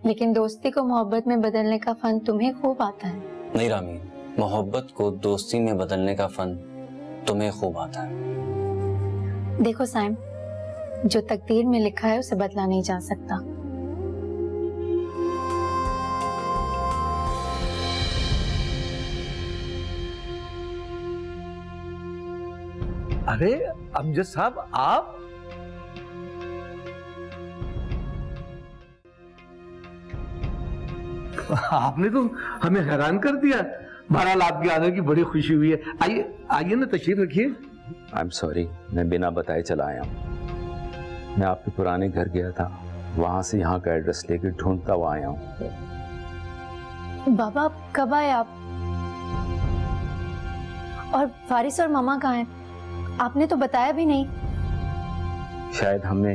लेकिन दोस्ती को मोहब्बत में बदलने का फन तुम्हें खूब आता है। नहीं रामीन, मोहब्बत को दोस्ती में बदलने का फन तुम्हें खूब आता है। देखो साइम, जो तकदीर में लिखा है उसे बदला नहीं जा सकता। अरे अमजद साहब, आप आपने तो हमें हैरान कर दिया। बहरहाल आपके आने की बड़ी खुशी हुई है। आइए आइए ना, तशरीफ रखिए। आई एम सॉरी, मैं बिना बताए चला आया हूँ। मैं आपके पुराने घर गया था, वहां से यहाँ का एड्रेस लेकर ढूंढता हुआ आया हूँ। बाबा कब आए आप? और फारिस और मामा कहाँ हैं? आपने तो बताया भी नहीं। शायद हमें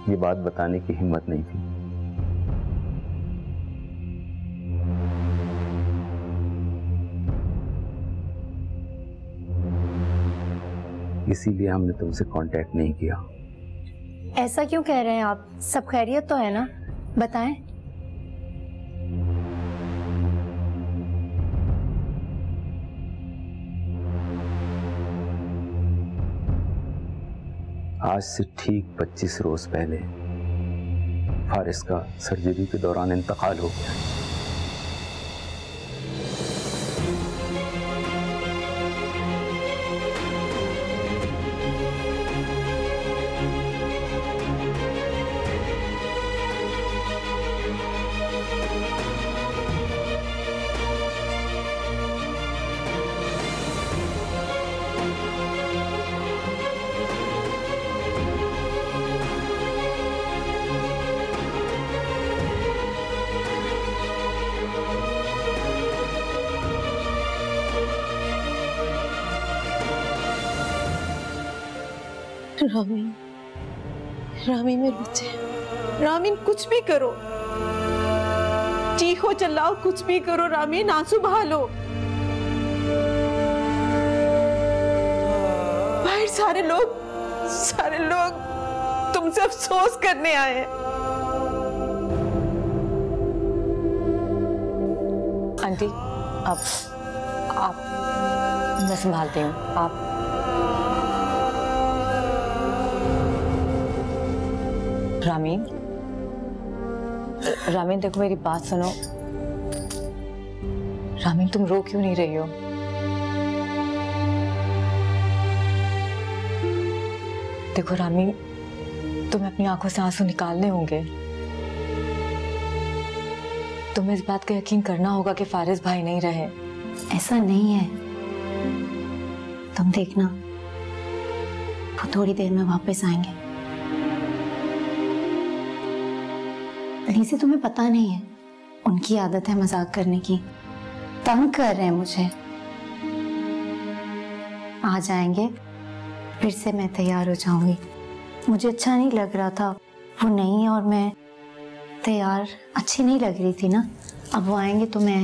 ये बात बताने की हिम्मत नहीं थी। इसीलिए हमने तुमसे कांटेक्ट नहीं किया। ऐसा क्यों कह रहे हैं आप? सब खैरियत तो है ना? बताएं। आज से ठीक 25 रोज पहले फारिस का सर्जरी के दौरान इंतकाल हो गया। रामीन, रामीन मेरे बच्चे, रामीन कुछ भी करो, चीखो चिल्लाओ, कुछ भी करो रामीन, आंसू बहा लो। बाहर सारे लोग तुमसे अफसोस करने आए हैं। आंटी, आप मैं संभालती हूँ। आप रामीन देखो, मेरी बात सुनो। रामीन, तुम रो क्यों नहीं रही हो? देखो रामीन, तुम्हें अपनी आंखों से आंसू निकालने होंगे। तुम्हें इस बात का यकीन करना होगा कि फारिस भाई नहीं रहे। ऐसा नहीं है, तुम देखना, वो थोड़ी देर में वापस आएंगे। से तुम्हें पता नहीं है, उनकी आदत है मजाक करने की। तंग कर रहे हैं मुझे। आ जाएंगे, फिर से मैं तैयार हो जाऊंगी। मुझे अच्छा नहीं लग रहा था, वो नहीं है और मैं तैयार अच्छी नहीं लग रही थी ना। अब वो आएंगे तो मैं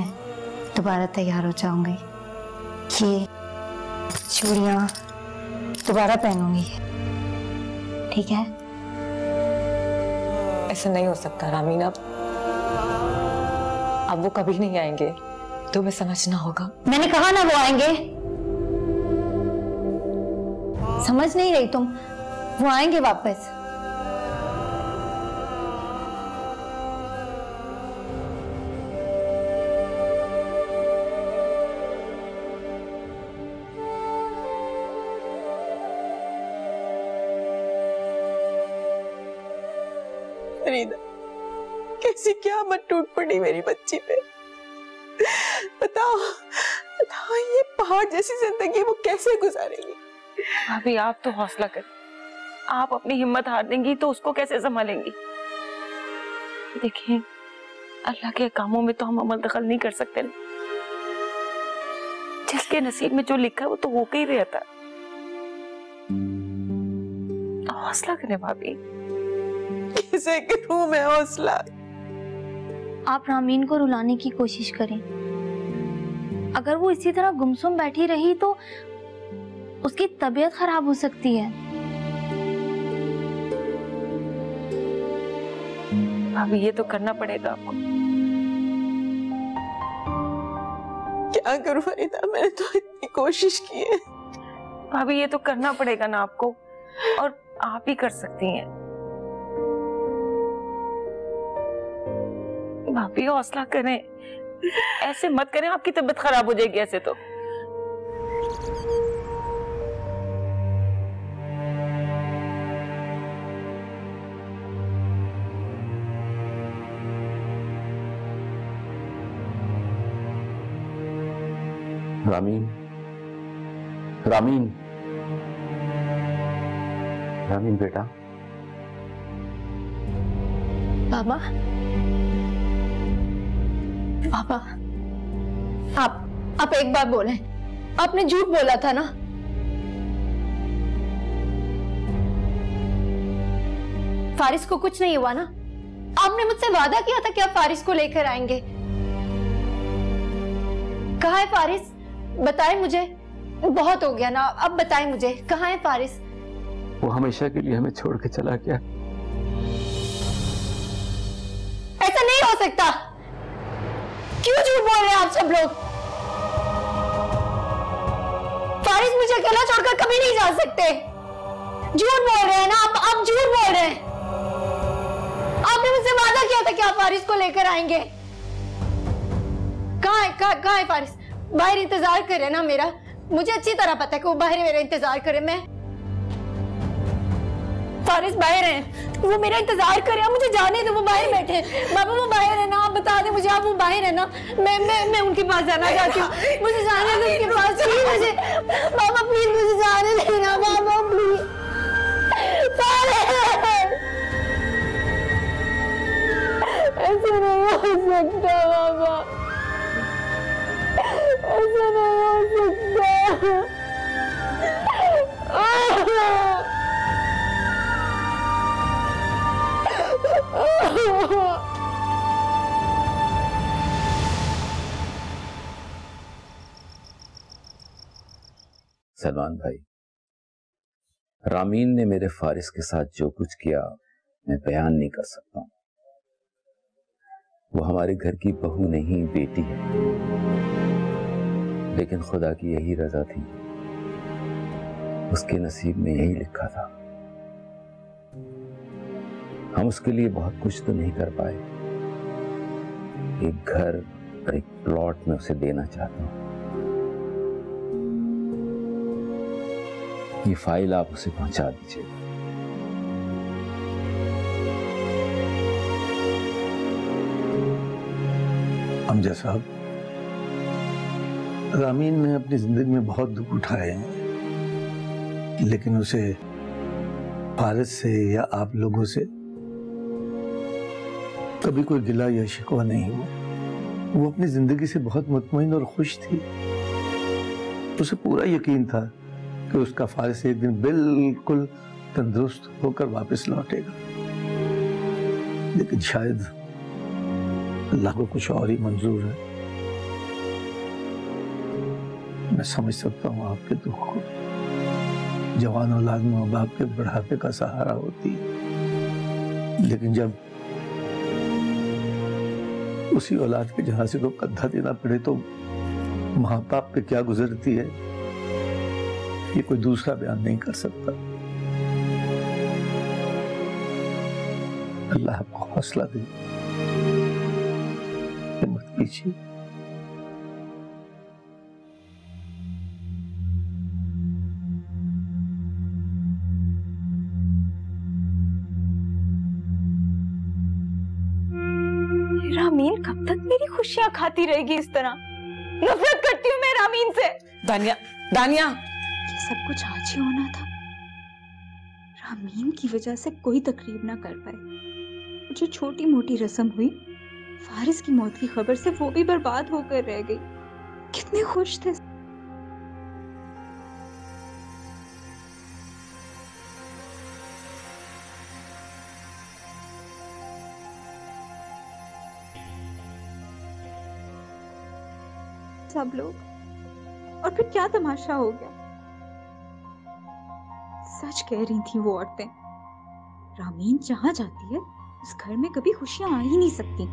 दोबारा तैयार हो जाऊंगी। ये चूड़ियां दोबारा पहनूंगी, ठीक है? ऐसा नहीं हो सकता रामीन, अब वो कभी नहीं आएंगे, तुम्हें समझना होगा। मैंने कहा ना वो आएंगे। समझ नहीं रही तुम? वो आएंगे वापस। फरीदा, कैसी क़यामत टूट पड़ी मेरी बच्ची पे। बताओ ये पहाड़ जैसी जिंदगी वो कैसे गुजारेगी? भाभी आप तो हौसला करें, आप अपनी हिम्मत हार देंगी तो उसको कैसे संभालेंगी? देखिए, अल्लाह के कामों में तो हम अमल दखल नहीं कर सकते ना। जिसके नसीब में जो लिखा है वो तो होके ही रहता है। हौसला करें भाभी। किसे करूं मैं हौसला? आप रामीन को रुलाने की कोशिश करें। अगर वो इसी तरह गुमसुम बैठी रही तो उसकी तबीयत खराब हो सकती है। भाभी ये तो करना पड़ेगा आपको। क्या करूं फरीदा, मैंने तो इतनी कोशिश की है। भाभी ये तो करना पड़ेगा ना आपको, और आप ही कर सकती हैं। भाभी हौसला करें, ऐसे मत करें, आपकी तबीयत खराब हो जाएगी ऐसे तो। रामीन, रामीन, रामीन बेटा। बाबा, पापा, आप एक बार बोलें, आपने झूठ बोला था ना? फारिस को कुछ नहीं हुआ ना? आपने मुझसे वादा किया था कि आप फारिस को लेकर आएंगे। कहाँ है फारिस? बताएं मुझे, बहुत हो गया ना, अब बताएं मुझे, कहाँ है फारिस? वो हमेशा के लिए हमें छोड़ के चला गया। ऐसा नहीं हो सकता। क्यों झूठ बोल रहे हैं आप सब लोग? फारिस मुझे अकेला छोड़कर कभी नहीं जा सकते। झूठ बोल रहे हैं ना आप झूठ बोल रहे हैं। आपने मुझसे वादा किया था कि आप फारिस को लेकर आएंगे। कहाँ है फारिस? बाहर इंतजार करे ना मेरा। मुझे अच्छी तरह पता है कि वो बाहर मेरा इंतजार करे। मैं फारिस बाहर है, वो मेरा इंतजार करे। आप मुझे जाने दो, वो बाहर बैठे हैं। बाबा वो बाहर है ना, आप बता दें मुझे, आप वो बाहर है ना? मैं उनके पास जाना चाहती हूँ। मुझे जाने दो उनके पास, मुझे बाबा प्लीज मुझे जाने देना बाबा प्लीज। ऐसा नहीं हो सकता बाबा, ऐसा नहीं हो सकता। सलमान भाई, रामीन ने मेरे फारिस के साथ जो कुछ किया मैं बयान नहीं कर सकता हूं। वो हमारे घर की बहू नहीं, बेटी है, लेकिन खुदा की यही रजा थी, उसके नसीब में यही लिखा था। हम उसके लिए बहुत कुछ तो नहीं कर पाए। एक घर और एक प्लॉट में उसे देना चाहता हूं। ये फाइल आप उसे पहुंचा दीजिए। अमजद साहब, रामीन ने अपनी जिंदगी में बहुत दुख उठाए हैं, लेकिन उसे फारिस से या आप लोगों से कभी कोई गिला या शिकवा नहीं हुआ। वो अपनी जिंदगी से बहुत मुतमईन और खुश थी। उसे पूरा यकीन था कि उसका फारिस एक दिन बिल्कुल तंदुरुस्त होकर वापस लौटेगा, लेकिन शायद अल्लाह को कुछ और ही मंजूर है। मैं समझ सकता हूँ आपके दुख को। जवान औलाद माँ बाप के बुढ़ापे का सहारा होती है, लेकिन जब उसी औलाद के जनाजे को कंधा देना पड़े तो माँ बाप पे क्या गुजरती है, ये कोई दूसरा बयान नहीं कर सकता। अल्लाह आपको हौसला दे, मत कीजिए। रामीन कब तक मेरी खुशियां खाती रहेगी इस तरह? नफरत करती हूँ मैं रामीन से। दानिया, दानिया, ये सब कुछ आज ही होना था। रामीन की वजह से कोई तकरीब ना कर पाए। जो छोटी मोटी रस्म हुई, फारिस की मौत की खबर से वो भी बर्बाद होकर रह गई। कितने खुश थे। सब लोग, और फिर क्या तमाशा हो गया। सच कह रही थी वो औरतें, रामीन जहां जाती है उस घर में कभी खुशियां आ ही नहीं सकती।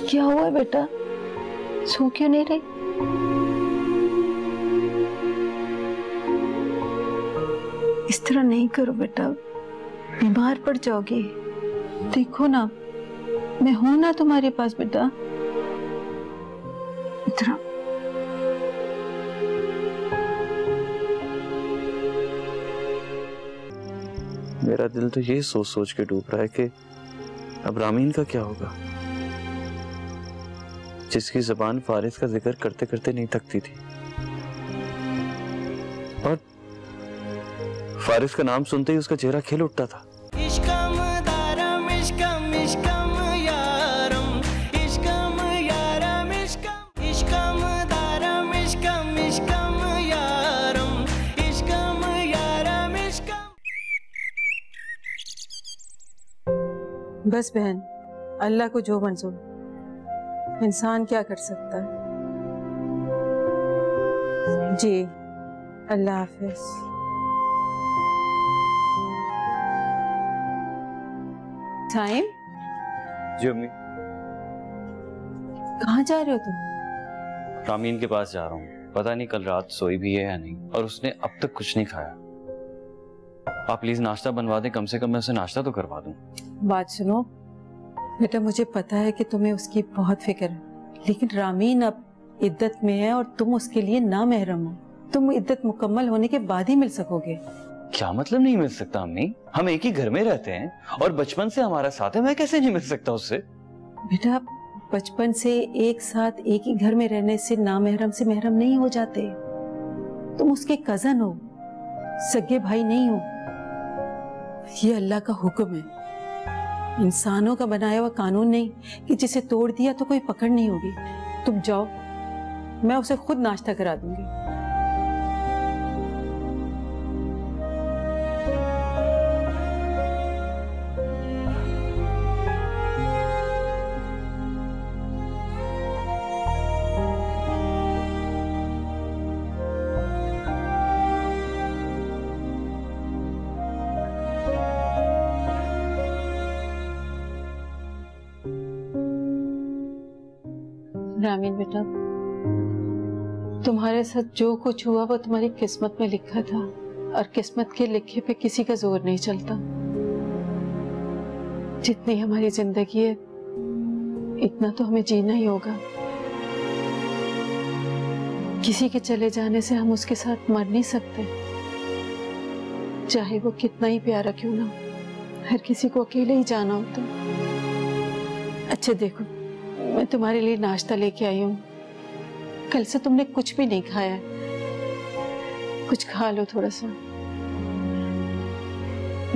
क्या हुआ बेटा, सो क्यों नहीं रही? इस तरह नहीं करो बेटा, बीमार पड़ जाओगी। देखो ना, मैं हूं ना तुम्हारे पास बेटा। इतना मेरा दिल तो ये सोच सोच के डूब रहा है कि अब रामीन का क्या होगा, जिसकी जुबान फारिस का जिक्र करते करते नहीं थकती थी, और फारिस का नाम सुनते ही उसका चेहरा खिल उठता था। बस बहन, अल्लाह को जो मंजूर, इंसान क्या कर सकता है। जी, अल्लाह हाफिज। टाइम? जी अम्मी। कहाँ जा रहे हो तुम? रामीन के पास जा रहा हूँ, पता नहीं कल रात सोई भी है या नहीं, और उसने अब तक कुछ नहीं खाया। आप प्लीज नाश्ता बनवा दें, कम से कम मैं उसे नाश्ता तो करवा दूं। बात सुनो बेटा, मुझे पता है कि तुम्हें उसकी बहुत फिक्र है, लेकिन रामीन अब इद्दत में है और तुम उसके लिए ना महरम हो। तुम इद्दत मुकम्मल होने के बाद ही मिल सकोगे। क्या मतलब नहीं मिल सकता अम्मी? हम एक ही घर में रहते हैं और बचपन से हमारा साथ है, मैं कैसे नहीं मिल सकता उससे? बेटा, बचपन से एक साथ एक ही घर में रहने से ना महरम से महरम नहीं हो जाते। तुम उसके कजन हो, सगे भाई नहीं हो। ये अल्लाह का हुक्म है, इंसानों का बनाया हुआ कानून नहीं कि जिसे तोड़ दिया तो कोई पकड़ नहीं होगी। तुम जाओ, मैं उसे खुद नाश्ता करा दूंगी। रामीन बेटा, तुम्हारे साथ जो कुछ हुआ वो तुम्हारी किस्मत में लिखा था, और किस्मत के लिखे पे किसी का जोर नहीं चलता। जितनी हमारी जिंदगी है इतना तो हमें जीना ही होगा। किसी के चले जाने से हम उसके साथ मर नहीं सकते, चाहे वो कितना ही प्यारा क्यों ना। हर किसी को अकेले ही जाना होता। अच्छा देखो, मैं तुम्हारे लिए नाश्ता लेके आई हूँ। कल से तुमने कुछ भी नहीं खाया है, कुछ खा लो थोड़ा सा।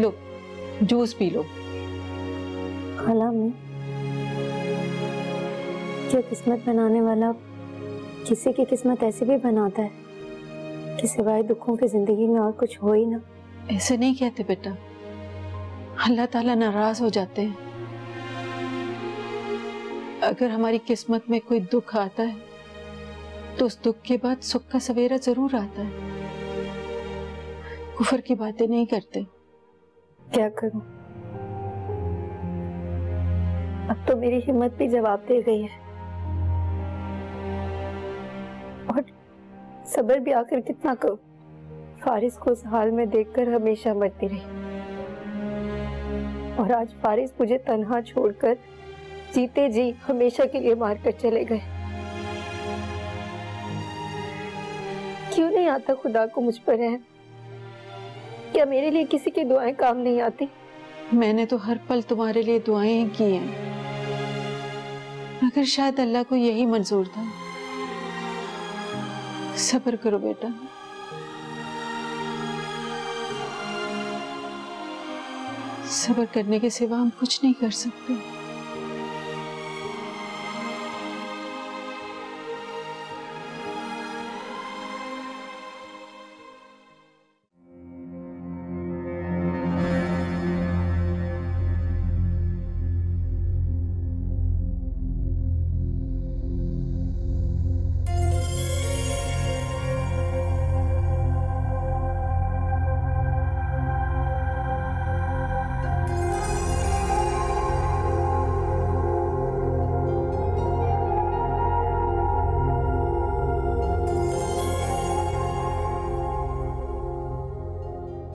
लो, जूस पी लो। खाला में क्या किस्मत बनाने वाला किसी की किस्मत ऐसे भी बनाता है कि सिवाय दुखों की जिंदगी में और कुछ हो ही ना। ऐसे नहीं कहते बेटा, अल्लाह ताला नाराज हो जाते हैं। अगर हमारी किस्मत में कोई दुख आता है तो उस दुख के बाद सुख का सवेरा जरूर आता है। कुफर की बातें नहीं करते। क्या करूं, अब तो मेरी हिम्मत भी जवाब दे गई है, और सब्र भी आखिर कितना करूं। फारिस को उस हाल में देखकर हमेशा मरती रही, और आज फारिस मुझे तन्हा छोड़कर जीते जी हमेशा के लिए मारकर चले गए। क्यों नहीं आता खुदा को मुझ पर रहम? क्या मेरे लिए किसी की दुआएं काम नहीं आती? मैंने तो हर पल तुम्हारे लिए दुआएं ही की हैं, मगर शायद अल्लाह को यही मंजूर था। सब्र करो बेटा। सब्र करने के सिवा हम कुछ नहीं कर सकते।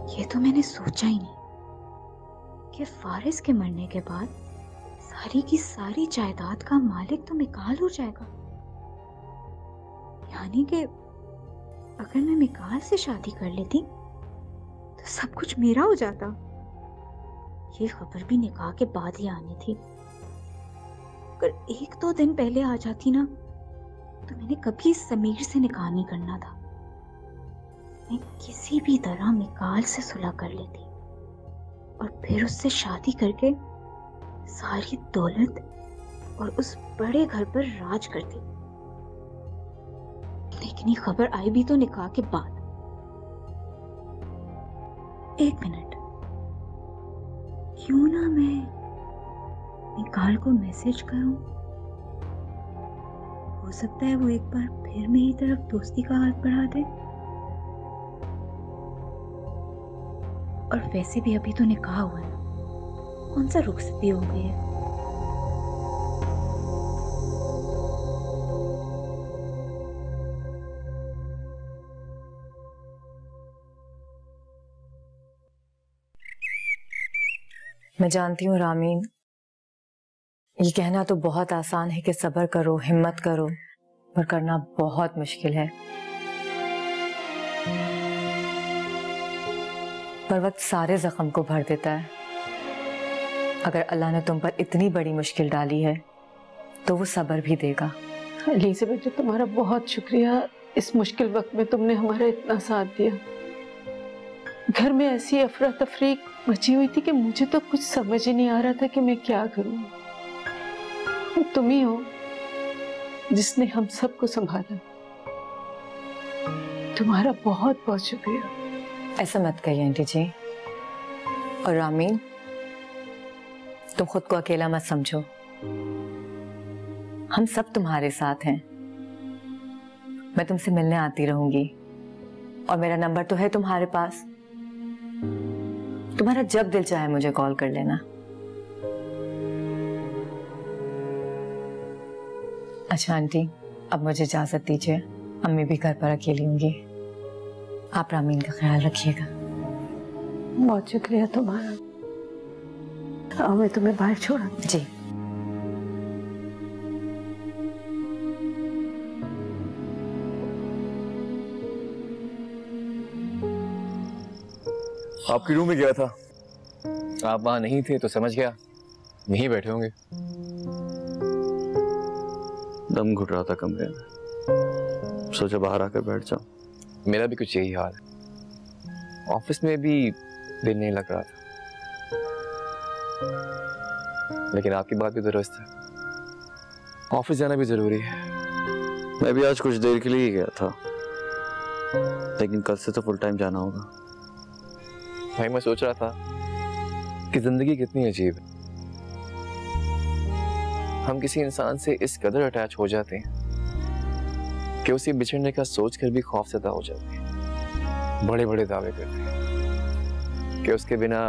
ये तो मैंने सोचा ही नहीं कि फारिस के मरने के बाद सारी की सारी जायदाद का मालिक तो मिकाल हो जाएगा। यानी कि अगर मैं मिकाल से शादी कर लेती तो सब कुछ मेरा हो जाता। ये खबर भी निकाह के बाद ही आनी थी। अगर 1-2 दिन पहले आ जाती ना तो मैंने कभी समीर से निकाह नहीं करना था। मैं किसी भी तरह मिकाल से सुलह कर लेती और फिर उससे शादी करके सारी दौलत और उस बड़े घर पर राज करती। लेकिन ये खबर आई भी तो निकाह के बाद। 1 मिनट, क्यों ना मैं निकाल को मैसेज करूं? हो सकता है वो एक बार फिर मेरी तरफ दोस्ती का हाथ बढ़ा दे। और वैसे भी अभी तो निकाह हुआ है, कौन सा रुखसती हो गई है। मैं जानती हूँ रामीन, ये कहना तो बहुत आसान है कि सब्र करो, हिम्मत करो, पर करना बहुत मुश्किल है। पर वक्त सारे जख्म को भर देता है। अगर अल्लाह ने तुम पर इतनी बड़ी मुश्किल डाली है तो वो सब्र भी देगा। एलिज़ाबेथ, तुम्हारा बहुत शुक्रिया। इस मुश्किल वक्त में तुमने हमारा इतना साथ दिया। घर में ऐसी अफरा तफरी मची हुई थी कि मुझे तो कुछ समझ ही नहीं आ रहा था कि मैं क्या करूं। तुम ही हो जिसने हम सबको संभाला। तुम्हारा बहुत बहुत शुक्रिया। ऐसा मत कहिए आंटी जी। और रामीन, तुम खुद को अकेला मत समझो, हम सब तुम्हारे साथ हैं। मैं तुमसे मिलने आती रहूंगी और मेरा नंबर तो है तुम्हारे पास। तुम्हारा जब दिल चाहे मुझे कॉल कर लेना। अच्छा आंटी, अब मुझे इजाजत दीजिए, अम्मी भी घर पर अकेली होंगी। आप रामीन का ख्याल रखिएगा। बहुत शुक्रिया तुम्हारा। आओ, मैं तुम्हें बाहर छोड़ा। जी। आपके रूम में गया था, आप वहां नहीं थे तो समझ गया यहीं बैठे होंगे। दम घुट रहा था कमरे में, सोचा बाहर आकर बैठ जाऊं। मेरा भी कुछ यही हाल है। ऑफिस में भी दिल नहीं लग रहा था, लेकिन आपकी बात भी दुरुस्त है, ऑफिस जाना भी जरूरी है। मैं भी आज कुछ देर के लिए ही गया था, लेकिन कल से तो फुल टाइम जाना होगा। भाई, मैं सोच रहा था कि जिंदगी कितनी अजीब है। हम किसी इंसान से इस कदर अटैच हो जाते हैं कि उसे बिछड़ने का सोचकर भी खौफज़दा हो जाते हैं। बड़े बड़े दावे करते हैं कि उसके बिना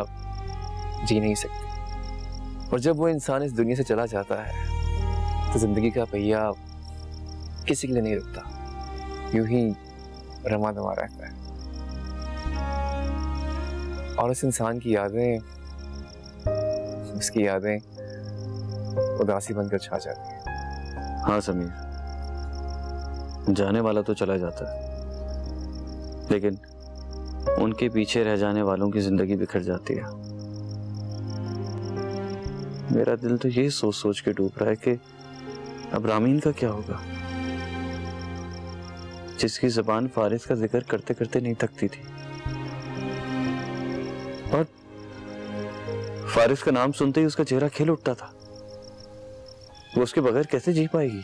जी नहीं सकते। और जब वो इंसान इस दुनिया से चला जाता है तो जिंदगी का पहिया किसी के लिए नहीं रुकता, यूं ही रमा दमा रहता है। और उस इंसान की यादें, उसकी यादें उदासी बनकर छा जाती है। हाँ समीर, जाने वाला तो चला जाता है, लेकिन उनके पीछे रह जाने वालों की जिंदगी बिखर जाती है। मेरा दिल तो ये सोच सोच के डूब रहा है कि अब रामीन का क्या होगा, जिसकी जुबान फारिस का जिक्र करते करते नहीं थकती थी, और फारिस का नाम सुनते ही उसका चेहरा खिल उठता था। वो उसके बगैर कैसे जी पाएगी?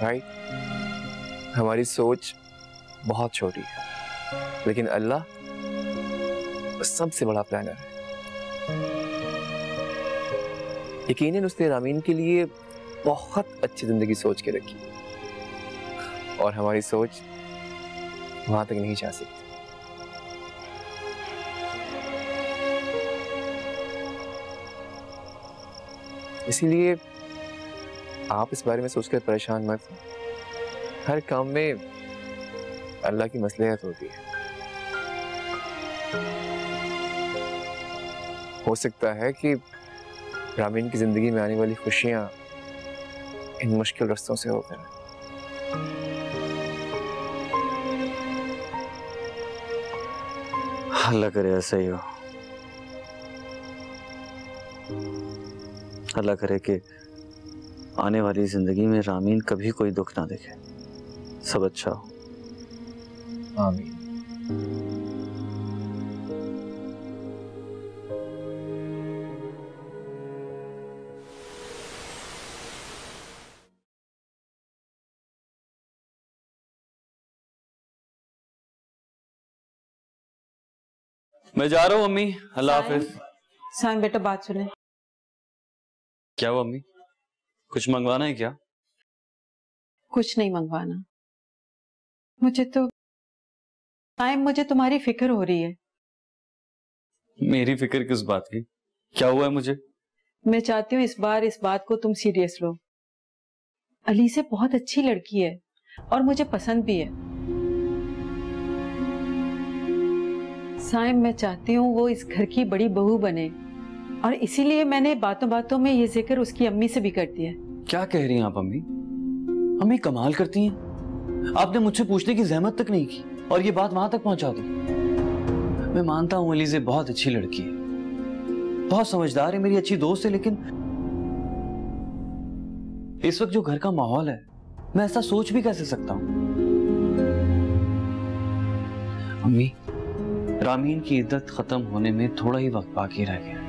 राइट, हमारी सोच बहुत छोटी है, लेकिन अल्लाह सबसे बड़ा प्लानर है। यकीनन उसने रामीन के लिए बहुत अच्छी जिंदगी सोच के रखी, और हमारी सोच वहां तक नहीं जा सकती। इसीलिए आप इस बारे में सोचकर परेशान मत हो। हर काम में अल्लाह की मसलहत होती है। हो सकता है कि रामीन की जिंदगी में आने वाली खुशियां इन मुश्किल रास्तों से होकर हैं। अल्लाह करे ऐसा ही हो। अल्लाह करे कि आने वाली जिंदगी में रामीन कभी कोई दुख ना देखे, सब अच्छा हो। आमीन। मैं जा रहा हूँ अम्मी, अल्लाह हाफिज। साईं बेटा बात सुने। क्या हुआ अम्मी, कुछ मंगवाना है क्या? कुछ नहीं मंगवाना। मुझे तुम्हारी फिक्र हो रही है। मेरी फिक्र किस बात की? क्या हुआ है मुझे? मैं चाहती हूँ इस बार इस बात को तुम सीरियस लो। अली से बहुत अच्छी लड़की है और मुझे पसंद भी है। साइम, मैं चाहती हूँ वो इस घर की बड़ी बहू बने, और इसीलिए मैंने बातों बातों में ये जिक्र उसकी अम्मी से भी कर दिया। क्या कह रही हैं आप अम्मी? अम्मी कमाल करती हैं। आपने मुझसे पूछने की जहमत तक नहीं की और ये बात वहां तक पहुंचा दी। मैं मानता हूँ अलीज़े बहुत अच्छी लड़की है, बहुत समझदार है, मेरी अच्छी दोस्त है, लेकिन इस वक्त जो घर का माहौल है, मैं ऐसा सोच भी कैसे सकता हूँ? अम्मी, रामीन की इद्दत खत्म होने में थोड़ा ही वक्त बाकी रह गया।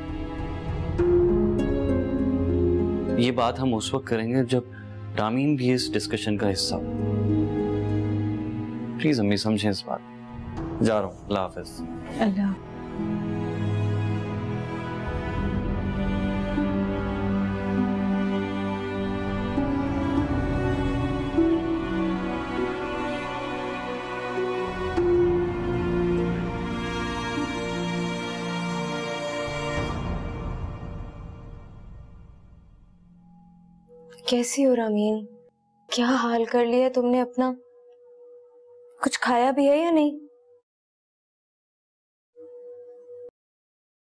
ये बात हम उस वक्त करेंगे जब रामीन भी इस डिस्कशन का हिस्सा हो। प्लीज अम्मी समझें इस बात। जा रहा हूँ, अल्लाह हाफिज। अल्लाह। कैसी हो रामीन? क्या हाल कर लिया तुमने अपना? कुछ खाया भी है या नहीं?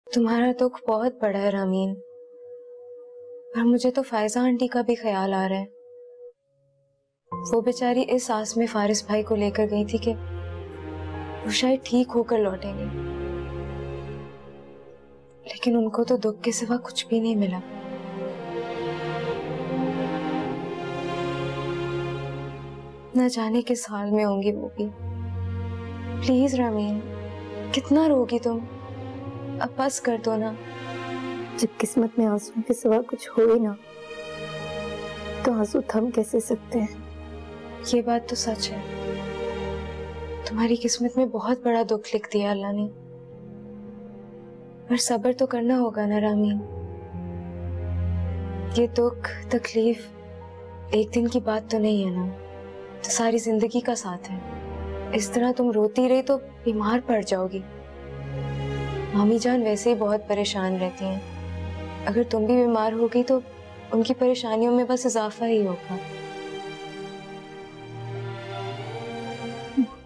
तुम्हारा दुख बहुत बड़ा है रामीन, पर मुझे तो फायजा आंटी का भी ख्याल आ रहा है। वो बेचारी इस आस में फारिस भाई को लेकर गई थी कि वो शायद ठीक होकर लौटेंगे, लेकिन उनको तो दुख के सिवा कुछ भी नहीं मिला। न जाने किस हाल में होंगी वो भी। प्लीज रामीन, कितना रोगी तुम? अब बस कर दो ना। जब किस्मत में आंसू के सिवा कुछ हो ही ना, तो आंसू थम कैसे सकते हैं? ये बात तो सच है। तुम्हारी किस्मत में बहुत बड़ा दुख लिख दिया अल्लाह ने, पर सब्र तो करना होगा ना रामीन। ये दुख तकलीफ एक दिन की बात तो नहीं है ना, तो सारी जिंदगी का साथ है। इस तरह तुम रोती रही तो बीमार पड़ जाओगी। मामी जान वैसे ही बहुत परेशान रहती हैं, अगर तुम भी बीमार होगी तो उनकी परेशानियों में बस इजाफा ही होगा।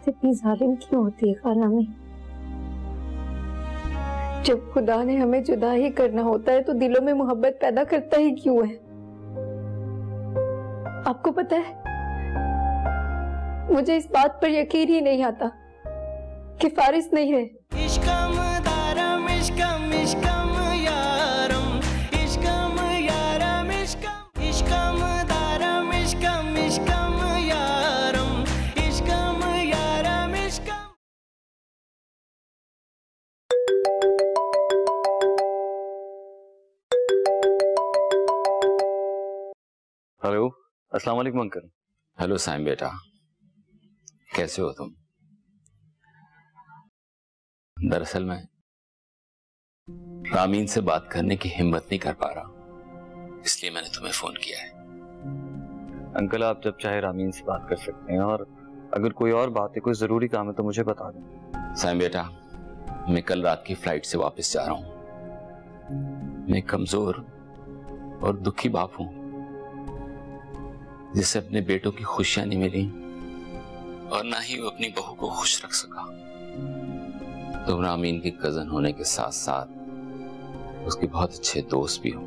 इतनी जालिम क्यों होती है खाना में? जब खुदा ने हमें जुदा ही करना होता है तो दिलों में मोहब्बत पैदा करता ही क्यों है? आपको पता है, मुझे इस बात पर यकीन ही नहीं आता कि फारिस नहीं है। हेलो, अस्सलाम वालेकुम अंकल। हेलो साइम बेटा, कैसे हो तुम? दरअसल मैं रामीन से बात करने की हिम्मत नहीं कर पा रहा, इसलिए मैंने तुम्हें फोन किया है। अंकल, आप जब चाहे रामीन से बात कर सकते हैं, और अगर कोई और बात है, कोई जरूरी काम है तो मुझे बता दें। साइम बेटा, मैं कल रात की फ्लाइट से वापस जा रहा हूं। मैं कमजोर और दुखी बाप हूं, जिसे अपने बेटों की खुशियां नहीं मिली और ना ही वो अपनी बहू को खुश रख सका। तुम रामीन के कजन होने के साथ साथ उसके बहुत अच्छे दोस्त भी हो,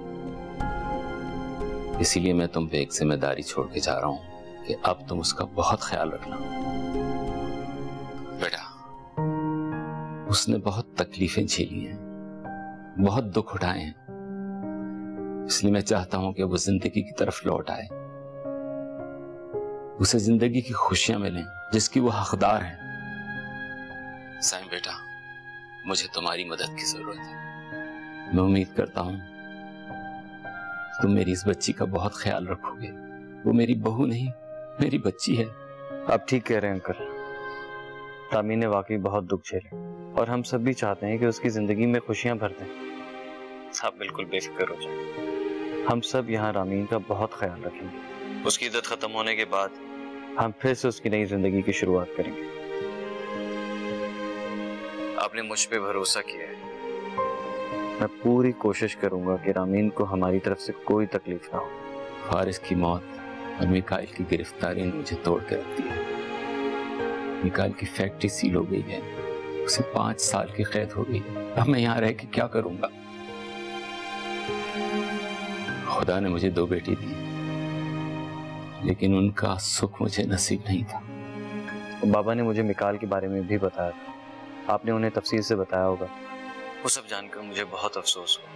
इसीलिए मैं तुम पे एक जिम्मेदारी छोड़ के जा रहा हूं कि अब तुम उसका बहुत ख्याल रखना। बेटा, उसने बहुत तकलीफें झेली हैं, बहुत दुख उठाए हैं, इसलिए मैं चाहता हूं कि वो जिंदगी की तरफ लौट आए, उसे जिंदगी की खुशियां मिलें जिसकी वो हकदार है। साइम बेटा, मुझे तुम्हारी मदद की जरूरत है। मैं उम्मीद करता हूं तुम मेरी इस बच्ची का बहुत ख्याल रखोगे। वो मेरी बहू नहीं, मेरी बच्ची है। आप ठीक कह रहे हैं अंकल, रामीन ने वाकई बहुत दुख झेले और हम सब भी चाहते हैं कि उसकी जिंदगी में खुशियां भर दें। आप बिल्कुल बेफिक्र हो जाएं, हम सब यहाँ रामीन का बहुत ख्याल रखेंगे। उसकी इद्दत खत्म होने के बाद हम फिर से उसकी नई जिंदगी की शुरुआत करेंगे। आपने मुझ पे भरोसा किया है, मैं पूरी कोशिश करूंगा कि रामीन को हमारी तरफ से कोई तकलीफ ना हो। फारिस की मौत और मिकाइल की गिरफ्तारी ने मुझे तोड़ के रख दिया। मिकाइल की फैक्ट्री सील हो गई है, उसे 5 साल की कैद हो गई है। अब मैं यहाँ रह के क्या करूंगा? खुदा ने मुझे 2 बेटी दी, लेकिन उनका सुख मुझे नसीब नहीं था। बाबा ने मुझे मिकाइल के बारे में भी बताया था, आपने उन्हें तफसील से बताया होगा। वो सब जानकर मुझे बहुत अफसोस हुआ।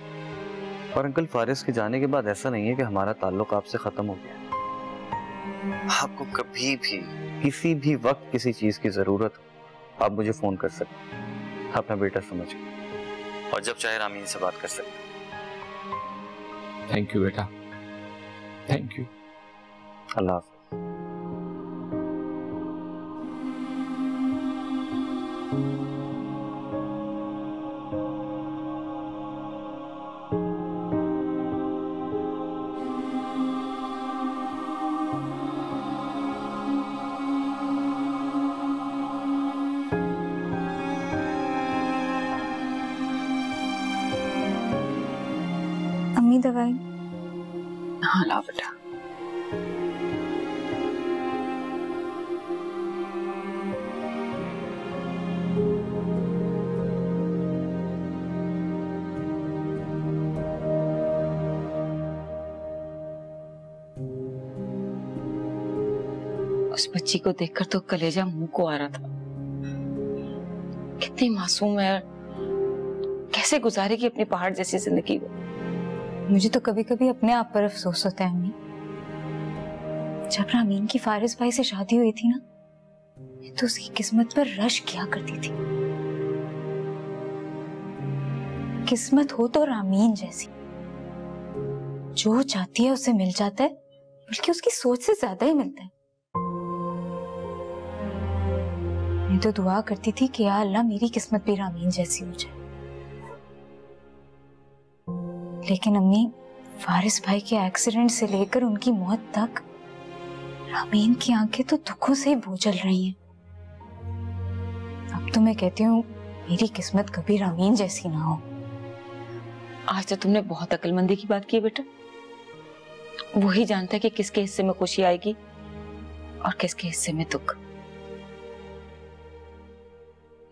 और अंकल, फारिस के जाने के बाद ऐसा नहीं है कि हमारा ताल्लुक आपसे खत्म हो गया। आपको कभी भी किसी भी वक्त किसी चीज की जरूरत हो, आप मुझे फोन कर सकते हैं, अपना बेटा समझ के, और जब चाहे रामीन से बात कर सकते हैं। थैंक यू बेटा, थैंक यू। अल्लाह हाफ़िज़। अम्मी दवाई? हाँ ला बेटा। उस बच्ची को देखकर तो कलेजा मुंह को आ रहा था। कितनी मासूम है, कैसे गुजारेगी अपनी पहाड़ जैसी जिंदगी वो। मुझे तो कभी कभी अपने आप पर अफसोस होता है अम्मी। जब रामीन की फारिस भाई से शादी हुई थी ना, तो उसकी किस्मत पर रश किया करती थी। किस्मत हो तो रामीन जैसी, जो चाहती है उसे मिल जाता है, बल्कि उसकी सोच से ज्यादा ही मिलता है। मैं तो दुआ करती थी कि या अल्लाह मेरी किस्मत भी रामीन जैसी हो जाए। लेकिन अम्मी, फारिस भाई के एक्सीडेंट से लेकर उनकी मौत तक रामीन की आंखें तो दुखों से बोझल रही हैं। अब तो मैं कहती हूँ मेरी किस्मत कभी रामीन जैसी ना हो। आज तो तुमने बहुत अक्लमंदी की बात की है बेटा। वही जानता है कि किसके हिस्से में खुशी आएगी और किसके हिस्से में दुख।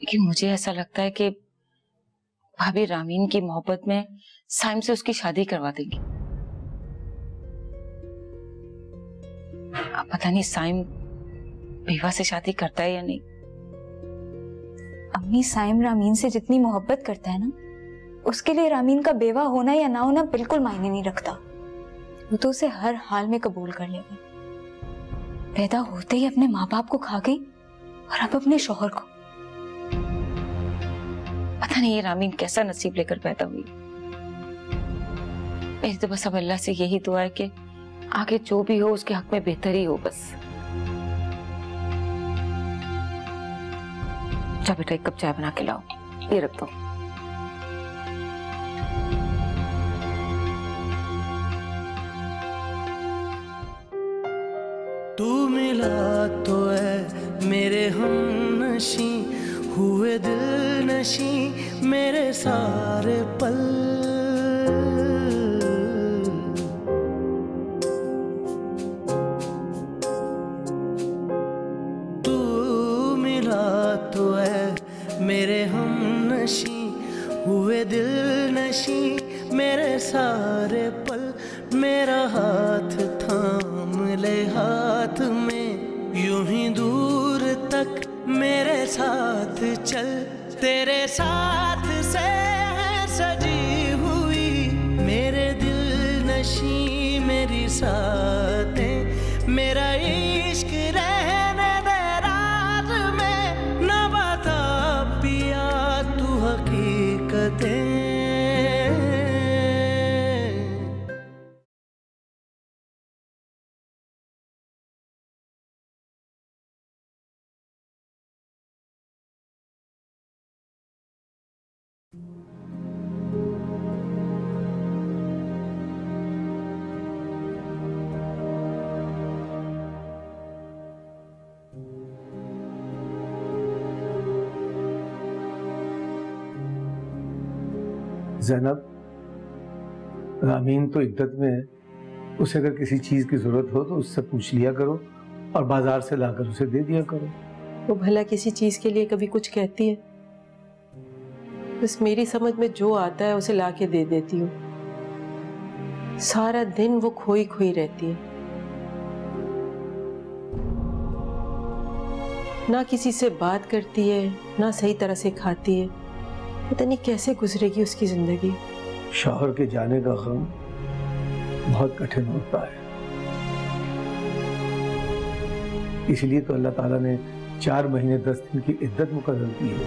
लेकिन मुझे ऐसा लगता है कि भाभी रामीन की मोहब्बत में साइम से उसकी शादी करवा देंगी। अब पता नहीं साइम बेवा से शादी करता है या नहीं। अम्मी, साइम रामीन से जितनी मोहब्बत करता है ना, उसके लिए रामीन का बेवा होना या ना होना बिल्कुल मायने नहीं रखता। वो तो उसे हर हाल में कबूल कर लेगा। पैदा होते ही अपने माँ बाप को खा गई और अब अपने शौहर को। पता नहीं ये रामीन कैसा नसीब लेकर पैदा हुई। मेरी तो बस अब अल्लाह से यही दुआ है कि आगे जो भी हो उसके हक में बेहतर ही हो बस। जा बेटा, एक कप चाय बना के लाओ, ये रख दो। तू मिला तो है मेरे हमनशी, हुए दिल नशी मेरे सारे पल। तू मिला तो है मेरे हमनशी, हुए दिल नशी मेरे सारे पल। मेरा हाथ थाम ले हाथ में, यूं ही दूर तक मेरे साथ चल। तेरे साथ से है सजी हुई मेरे दिल नशी मेरी साथें। मेरा इश्क रहने दे रात में, न बता पिया तू हकीकतें। ज़ैनब, रामीन तो इद्दत में है, उसे अगर किसी चीज की जरूरत हो तो उससे पूछ लिया करो और बाजार से लाकर उसे दे दिया करो। वो भला किसी चीज के लिए कभी कुछ कहती है? बस मेरी समझ में जो आता है उसे लाके दे देती हूँ। सारा दिन वो खोई खोई रहती है, ना किसी से बात करती है ना सही तरह से खाती है। पता नहीं कैसे गुजरेगी उसकी जिंदगी। शौहर के जाने का गम बहुत कठिन होता है, इसलिए तो अल्लाह ताला ने 4 महीने 10 दिन की इद्दत मुकर्रर की है,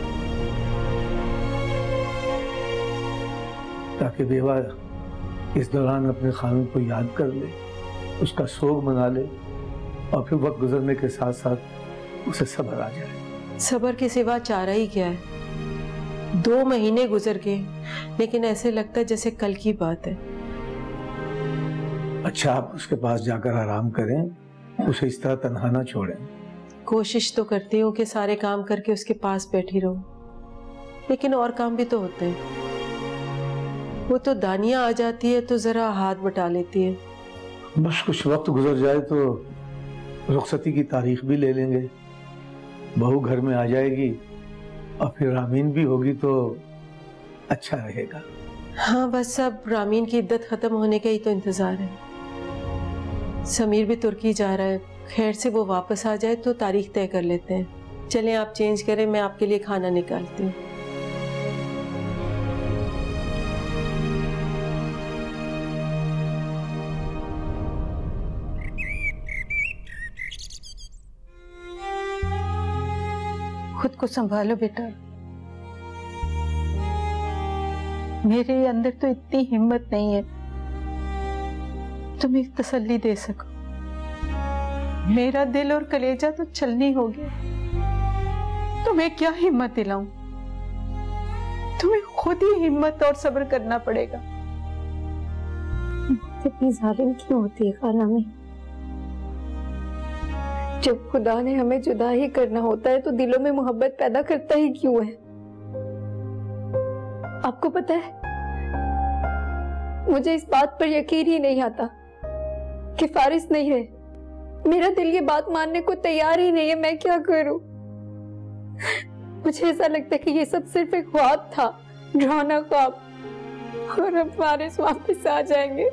ताकि बेवा इस दौरान अपने खानों को याद कर ले, उसका सोग मना ले और फिर वक्त गुजरने के साथ साथ उसे सब्र आ जाए। सब्र के सिवा चारा ही क्या है? 2 महीने गुजर गए, लेकिन ऐसे लगता है जैसे कल की बात है। अच्छा, आप उसके पास जाकर आराम करें, उसे इस तरह तन्हा ना छोड़ें। कोशिश तो करती हूँ कि सारे काम करके उसके पास बैठी रहूं, लेकिन और काम भी तो होते हैं। वो तो दानिया आ जाती है तो जरा हाथ बटा लेती है। बस कुछ वक्त गुजर जाए तो रुखसती की तारीख भी ले लेंगे, बहू घर में आ जाएगी और फिर रामीन भी होगी तो अच्छा रहेगा। हाँ, बस अब रामीन की इद्दत खत्म होने का ही तो इंतजार है। समीर भी तुर्की जा रहा है, खैर से वो वापस आ जाए तो तारीख तय कर लेते हैं। चलें आप चेंज करें, मैं आपके लिए खाना निकालती हूँ। खुद को संभालो बेटा, मेरे अंदर तो इतनी हिम्मत नहीं है तुम्हें तसल्ली दे सको। मेरा दिल और कलेजा तो छलनी हो गया, तुम्हें क्या हिम्मत दिलाऊं? तुम्हें खुद ही हिम्मत और सब्र करना पड़ेगा। इतनी जालिम क्यों होती है खाला में? जब खुदा ने हमें जुदा ही करना होता है तो दिलों में मोहब्बत पैदा करता ही क्यों है? आपको पता है मुझे इस बात पर यकीन ही नहीं आता कि फारिस नहीं है। मेरा दिल ये बात मानने को तैयार ही नहीं है। मैं क्या करूं? मुझे ऐसा लगता है कि ये सब सिर्फ एक ख्वाब था, डरावना ख्वाब, और अब फारिस वापस आ जाएंगे।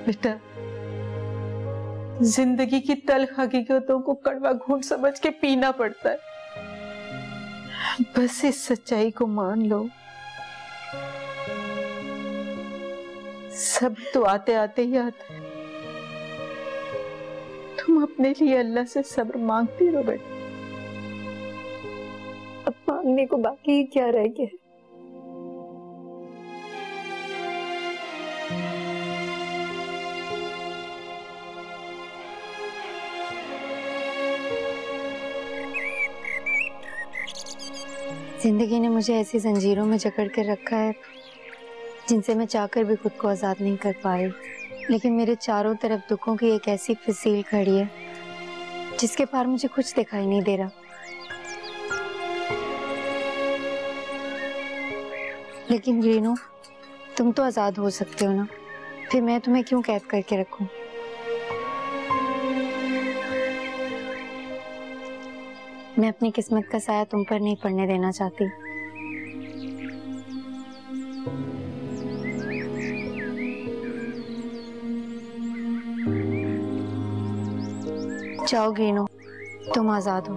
बेटा, जिंदगी की तल्ख हकीकतों को कड़वा घूंट समझ के पीना पड़ता है। बस इस सच्चाई को मान लो, सब तो आते आते ही आता है। तुम अपने लिए अल्लाह से सब्र मांगती रहो बेटा। अब मांगने को बाकी ही क्या रह गया है? जिंदगी ने मुझे ऐसी जंजीरों में जकड़ कर रखा है जिनसे मैं चाहकर भी खुद को आजाद नहीं कर पा रही। लेकिन मेरे चारों तरफ दुखों की एक ऐसी फसील खड़ी है जिसके पार मुझे कुछ दिखाई नहीं दे रहा। लेकिन रीनू, तुम तो आजाद हो सकते हो ना, फिर मैं तुम्हें क्यों कैद करके रखूं? मैं अपनी किस्मत का साया तुम पर नहीं पड़ने देना चाहती। जाओ रीनू, तुम आजाद हो।